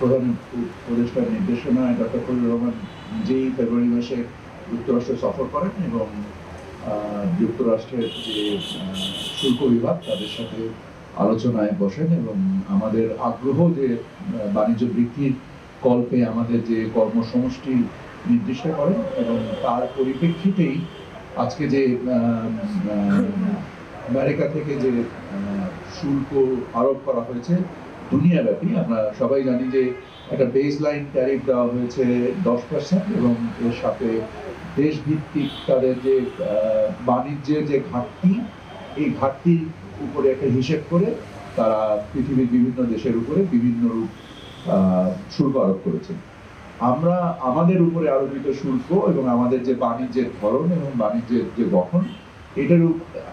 প্রধান উপদেষ্টার নির্দেশনায় ডক্টর ফজলুর রহমান নিজেই ফেব্রুয়ারি মাসে যুক্তরাষ্ট্র সফর করেন এবং যুক্তরাষ্ট্রের যে শুল্ক বিভাগ তাদের সাথে আলোচনায় বসেন এবং আমাদের আগ্রহ যে বাণিজ্য বৃদ্ধির কল্পে আমাদের যে কর্মসমষ্টি নির্দিষ্ট করেন এবং তার পরিপ্রেক্ষিতেই আজকে যে আমেরিকা থেকে যে শুল্ক আরোপ করা হয়েছে দুনিয়াব্যাপী, আমরা সবাই জানি যে একটা বেস লাইন ট্যারিফ দেওয়া হয়েছে 10% এবং এর সাথে দেশভিত্তিক তাদের যে বাণিজ্যের যে ঘাটতি, এই ঘাটতির উপরে একটা হিসেব করে তারা পৃথিবীর বিভিন্ন দেশের উপরে বিভিন্ন রূপ শুল্ক আরোপ করেছে। আমরা আমাদের উপরে আরোপিত শুল্ক এবং আমাদের যে বাণিজ্যের ধরন এবং বাণিজ্যের যে গঠন,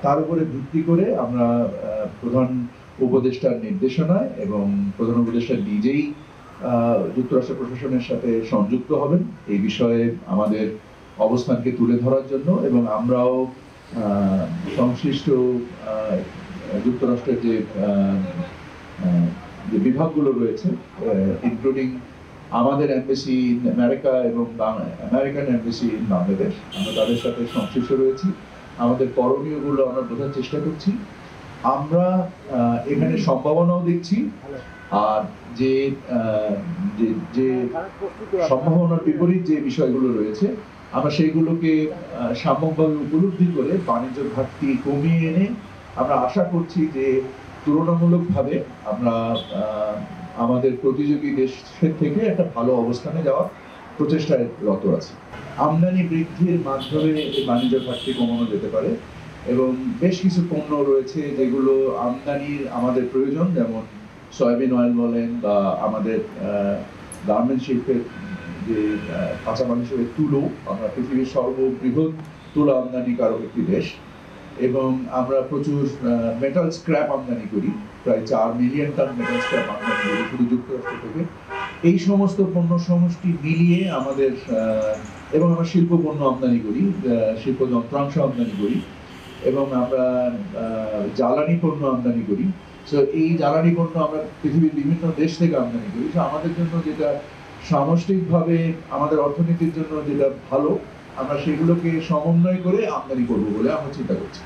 তার উপরে ভিত্তি করে আমরা প্রধান উপদেষ্টার নির্দেশনায় এবং প্রধান উপদেষ্টা নিজেই যুক্তরাষ্ট্র প্রশাসনের সাথে সংযুক্ত হবেন এই বিষয়ে আমাদের অবস্থানকে তুলে ধরার জন্য, এবং আমরাও সংশ্লিষ্ট যুক্তরাষ্ট্রের যে বিভাগগুলো রয়েছে ইনক্লুডিং আমাদের এমবেসি ইন আমেরিকা এবং আমেরিকান এমবেসি ইন বাংলাদেশ, আমরা তাদের সাথে সংশ্লিষ্ট রয়েছি। আমাদের করণীয়গুলো আমরা বোঝার চেষ্টা করছি। আমরা এখানে সম্ভাবনাও দেখছি, আর যে সম্ভাবনার বিপরীত যে বিষয়গুলো রয়েছে আমরা সেইগুলোকে সাম্যকভাবে উপলব্ধি করে বাণিজ্য ঘাটতি কমিয়ে এনে আমরা আশা করছি যে তুলনামূলকভাবে আমরা আমাদের প্রতিযোগী দেশের থেকে একটা ভালো অবস্থানে যাওয়ার প্রচেষ্টায় রত আছি। আমদানি বৃদ্ধির মাধ্যমে এই বাণিজ্য ঘাটতি কমানো যেতে পারে এবং বেশ কিছু পণ্য রয়েছে যেগুলো আমদানির আমাদের প্রয়োজন, যেমন সয়াবিন অয়েল বলেন বা আমাদের গার্মেন্ট শিল্পের যে কাঁচামাল হিসেবে তুলো, আমরা পৃথিবীর সর্ববৃহৎ তুলো আমদানিকারক একটি দেশ এবং আমরা প্রচুর মেটাল স্ক্র্যাপ আমদানি করি, প্রায় 4 মিলিয়ন টন মেটাল স্ক্র্যাপ আমদানি করি শুধু যুক্তরাষ্ট্র থেকে। এই সমস্ত পণ্য সমষ্টি মিলিয়ে আমাদের এবং আমরা শিল্প পণ্য আমদানি করি, শিল্প যন্ত্রাংশ আমদানি করি এবং আমরা জ্বালানি পণ্য আমদানি করি। সো এই জ্বালানি পণ্য আমরা পৃথিবীর বিভিন্ন দেশ থেকে আমদানি করি। সো আমাদের জন্য যেটা সামষ্টিকভাবে আমাদের অর্থনীতির জন্য যেটা ভালো, আমরা সেগুলোকে সমন্বয় করে আমদানি করবো বলে আমরা চিন্তা করছি।